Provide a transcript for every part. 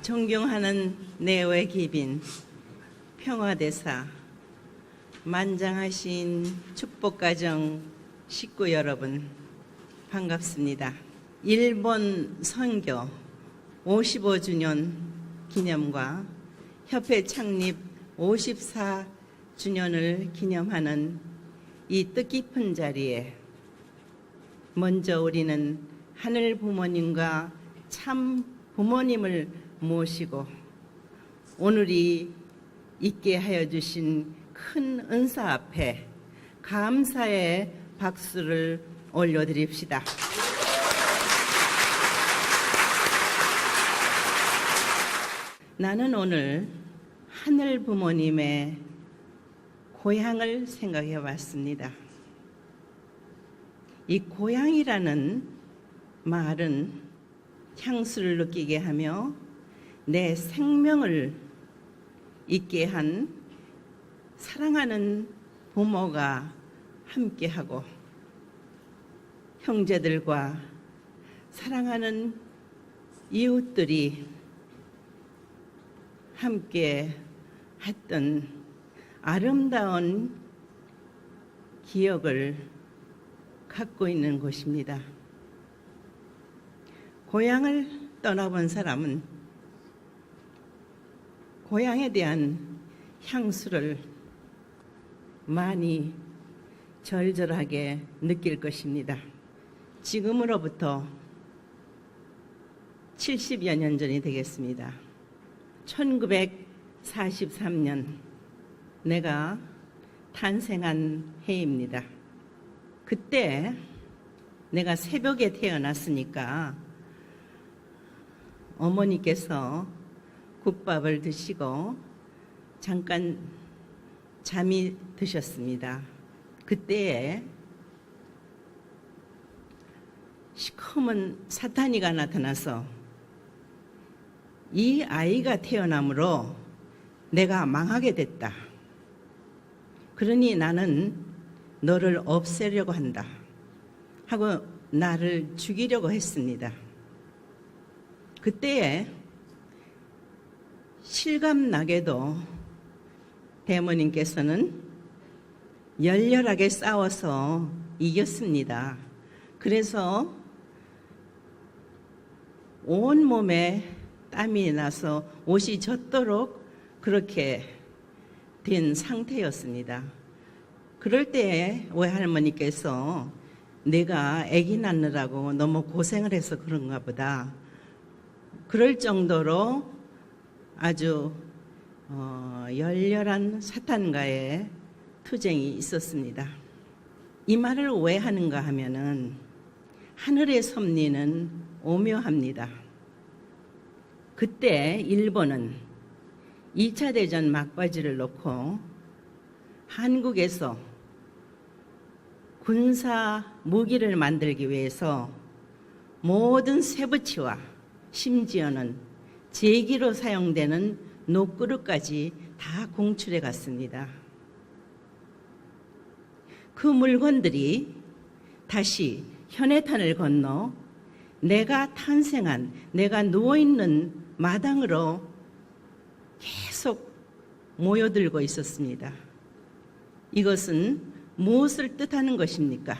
존경하는 내외 귀빈, 평화대사, 만장하신 축복가정 식구 여러분, 반갑습니다. 일본 선교 55주년 기념과 협회 창립 54주년을 기념하는 이 뜻깊은 자리에 먼저 우리는 하늘 부모님과 참 부모님을 모시고 오늘이 있게 하여 주신 큰 은사 앞에 감사의 박수를 올려드립시다. 나는 오늘 하늘 부모님의 고향을 생각해 봤습니다. 이 고향이라는 말은 향수를 느끼게 하며 내 생명을 있게 한 사랑하는 부모가 함께하고 형제들과 사랑하는 이웃들이 함께 했던 아름다운 기억을 갖고 있는 곳입니다. 고향을 떠나본 사람은 고향에 대한 향수를 많이 절절하게 느낄 것입니다. 지금으로부터 70여 년 전이 되겠습니다. 1943년 내가 탄생한 해입니다. 그때 내가 새벽에 태어났으니까 어머니께서 국밥을 드시고 잠깐 잠이 드셨습니다. 그때에 시커먼 사탄이가 나타나서 이 아이가 태어남으로 내가 망하게 됐다. 그러니 나는 너를 없애려고 한다 하고 나를 죽이려고 했습니다. 그때에 실감나게도 대모님께서는 열렬하게 싸워서 이겼습니다. 그래서 온몸에 땀이 나서 옷이 젖도록 그렇게 된 상태였습니다. 그럴 때에 외할머니께서 내가 아기 낳느라고 너무 고생을 해서 그런가 보다. 그럴 정도로 아주 열렬한 사탄과의 투쟁이 있었습니다. 이 말을 왜 하는가 하면은 하늘의 섭리는 오묘합니다. 그때 일본은 2차 대전 막바지를 놓고 한국에서 군사 무기를 만들기 위해서 모든 쇠붙이와 심지어는 제기로 사용되는 녹그릇까지 다 공출해 갔습니다. 그 물건들이 다시 현해탄을 건너 내가 탄생한, 내가 누워있는 마당으로 계속 모여들고 있었습니다. 이것은 무엇을 뜻하는 것입니까?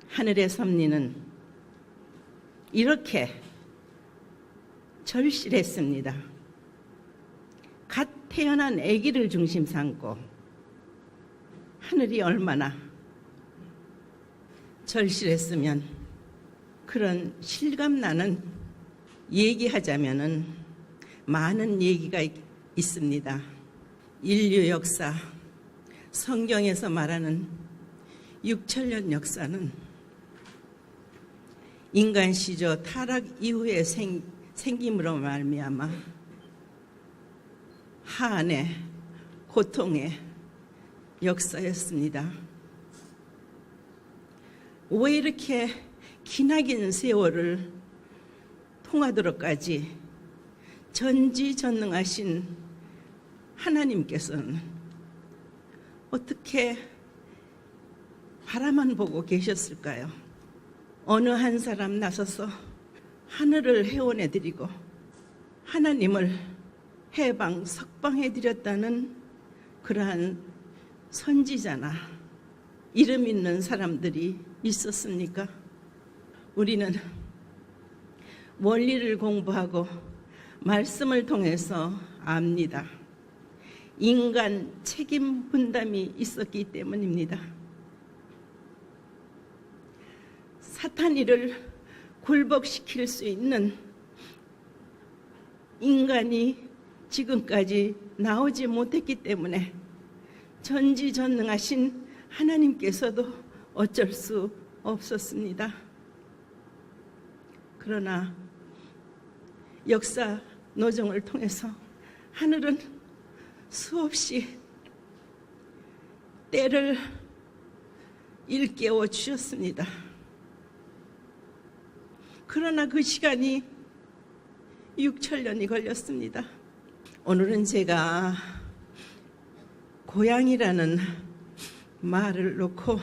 하늘의 섭리는 이렇게 절실했습니다. 갓 태어난 아기를 중심 삼고 하늘이 얼마나 절실했으면 그런 실감나는 얘기하자면은 많은 얘기가 있습니다. 인류 역사, 성경에서 말하는 6천년 역사는 인간 시조 타락 이후에 생김으로 말미암아 한의 고통의 역사였습니다. 왜 이렇게 기나긴 세월을 통하도록까지 전지전능하신 하나님께서는 어떻게 바라만 보고 계셨을까요? 어느 한 사람 나서서 하늘을 회원해 드리고 하나님을 해방 석방해 드렸다는 그러한 선지자나 이름 있는 사람들이 있었습니까? 우리는 원리를 공부하고 말씀을 통해서 압니다. 인간 책임 분담이 있었기 때문입니다. 사탄이를 굴복시킬 수 있는 인간이 지금까지 나오지 못했기 때문에 전지전능하신 하나님께서도 어쩔 수 없었습니다. 그러나 역사 노정을 통해서 하늘은 수없이 때를 일깨워 주셨습니다. 그러나 그 시간이 6천년이 걸렸습니다. 오늘은 제가 고향이라는 말을 놓고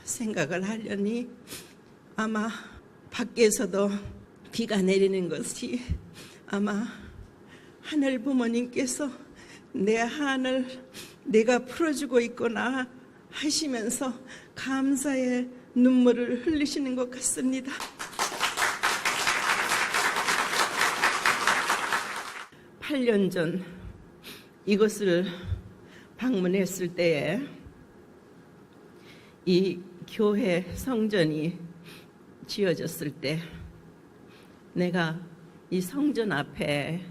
생각을 하려니 아마 밖에서도 비가 내리는 것이 아마 하늘 부모님께서 내 한을 내가 풀어주고 있구나 하시면서 감사의 눈물을 흘리시는 것 같습니다. (8) 년 전 이곳을 방문했을 때에 이 교회 성전이 지어졌을 때 내가 이 성전 앞에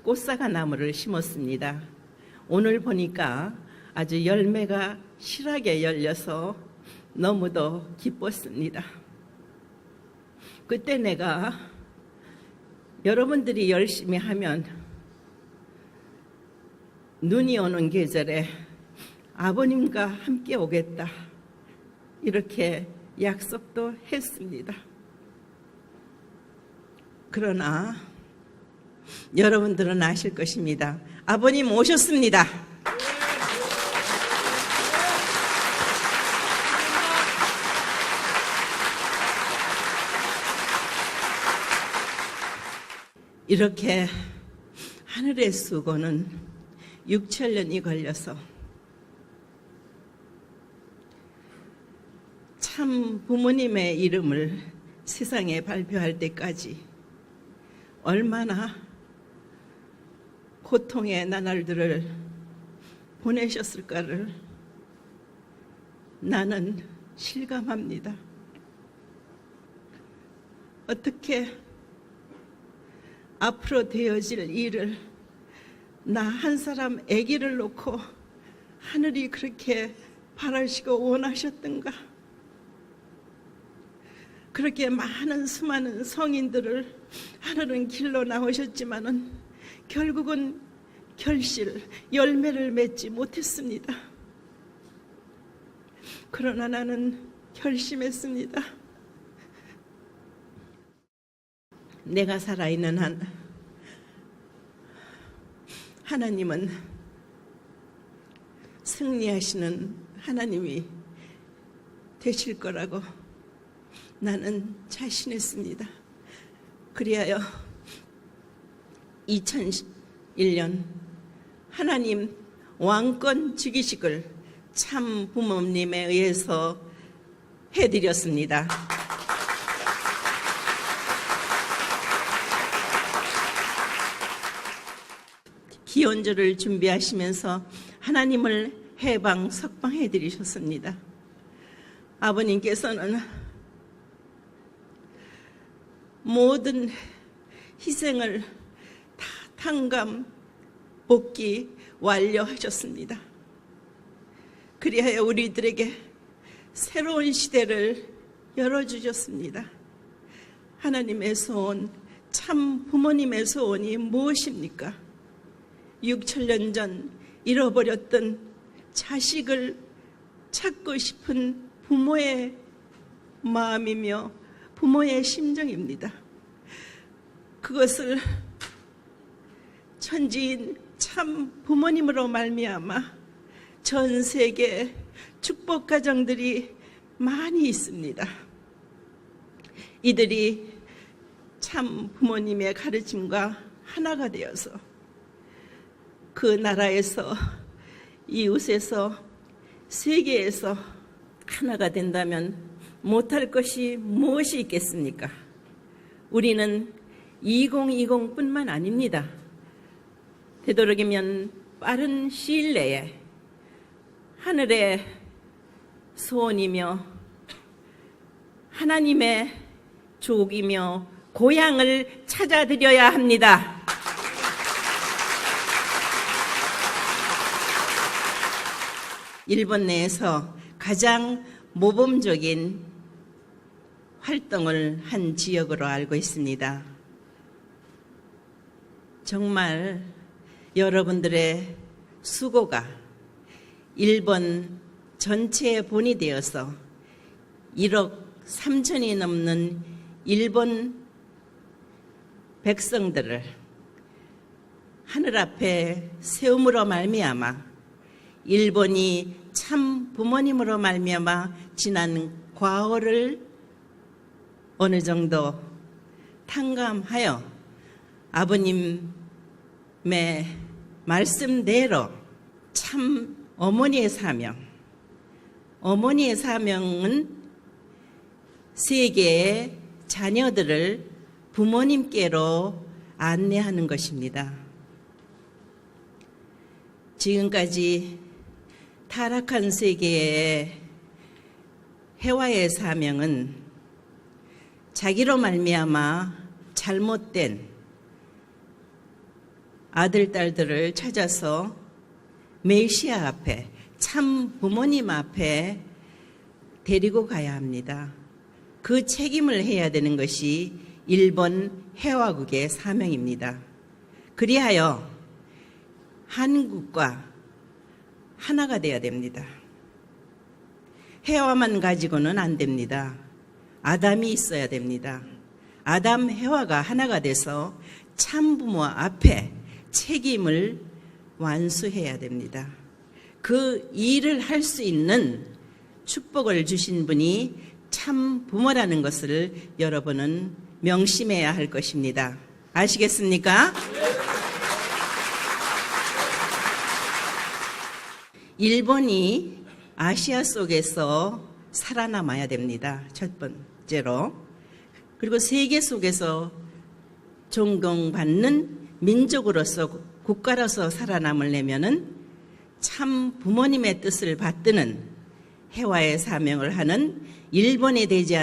꽃사과 나무를 심었습니다. 오늘 보니까 아주 열매가 실하게 열려서 너무도 기뻤습니다. 그때 내가 여러분들이 열심히 하면 눈이 오는 계절에 아버님과 함께 오겠다 이렇게 약속도 했습니다. 그러나 여러분들은 아실 것입니다. 아버님 오셨습니다. 이렇게 하늘의 수고는 6천년이 걸려서 참 부모님의 이름을 세상에 발표할 때까지 얼마나 고통의 나날들을 보내셨을까를 나는 실감합니다. 어떻게 앞으로 되어질 일을 나 한 사람 아기를 놓고 하늘이 그렇게 바라시고 원하셨던가. 그렇게 많은 수많은 성인들을 하늘은 길러 나오셨지만은 결국은 결실, 열매를 맺지 못했습니다. 그러나 나는 결심했습니다. 내가 살아있는 한 하나님은 승리하시는 하나님이 되실 거라고 나는 자신했습니다. 그리하여 2001년 하나님 왕권 즉위식을 참 부모님에 의해서 해드렸습니다. 기원절을 준비하시면서 하나님을 해방 석방해 드리셨습니다. 아버님께서는 모든 희생을 다 탕감 복귀 완료하셨습니다. 그리하여 우리들에게 새로운 시대를 열어주셨습니다. 하나님의 소원, 참 부모님의 소원이 무엇입니까? 6천년 전 잃어버렸던 자식을 찾고 싶은 부모의 마음이며 부모의 심정입니다. 그것을 천지인 참 부모님으로 말미암아 전 세계 축복 가정들이 많이 있습니다. 이들이 참 부모님의 가르침과 하나가 되어서 그 나라에서, 이웃에서, 세계에서 하나가 된다면 못할 것이 무엇이 있겠습니까? 우리는 2020뿐만 아닙니다. 되도록이면 빠른 시일 내에 하늘의 소원이며 하나님의 족이며 고향을 찾아드려야 합니다. 일본 내에서 가장 모범적인 활동을 한 지역으로 알고 있습니다. 정말 여러분들의 수고가 일본 전체에 본이 되어서 1억 3천이 넘는 일본 백성들을 하늘 앞에 세움으로 말미암아 일본이 참 부모님으로 말미암아 지난 과거를 어느 정도 탕감하여 아버님의 말씀대로 참 어머니의 사명은 세계의 자녀들을 부모님께로 안내하는 것입니다. 지금까지 타락한 세계의 해와의 사명은 자기로 말미암아 잘못된 아들, 딸들을 찾아서 메시아 앞에, 참 부모님 앞에 데리고 가야 합니다. 그 책임을 해야 되는 것이 일본 해화국의 사명입니다. 그리하여 한국과 하나가 되어야 됩니다. 해화만 가지고는 안 됩니다. 아담이 있어야 됩니다. 아담, 해화가 하나가 돼서 참부모 앞에 책임을 완수해야 됩니다. 그 일을 할 수 있는 축복을 주신 분이 참 부모라는 것을 여러분은 명심해야 할 것입니다. 아시겠습니까? 일본이 아시아 속에서 살아남아야 됩니다. 첫 번째로. 그리고 세계 속에서 존경받는 민족으로서, 국가로서 살아남으려면은 참 부모님의 뜻을 받드는 해화의 사명을 하는 일본이 되지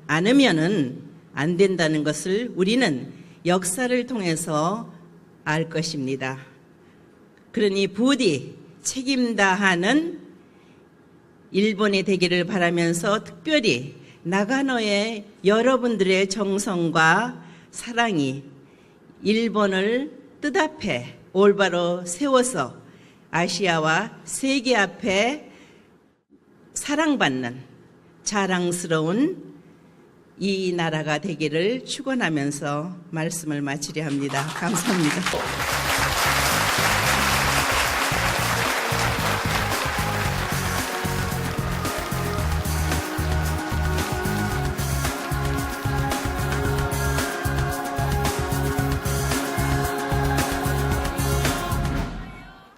않으면은 안 된다는 것을 우리는 역사를 통해서 알 것입니다. 그러니 부디 책임다하는 일본이 되기를 바라면서 특별히 나가노의 여러분들의 정성과 사랑이 일본을 뜻앞에 올바로 세워서 아시아와 세계 앞에 사랑받는 자랑스러운 이 나라가 되기를 축원하면서 말씀을 마치려 합니다. 감사합니다.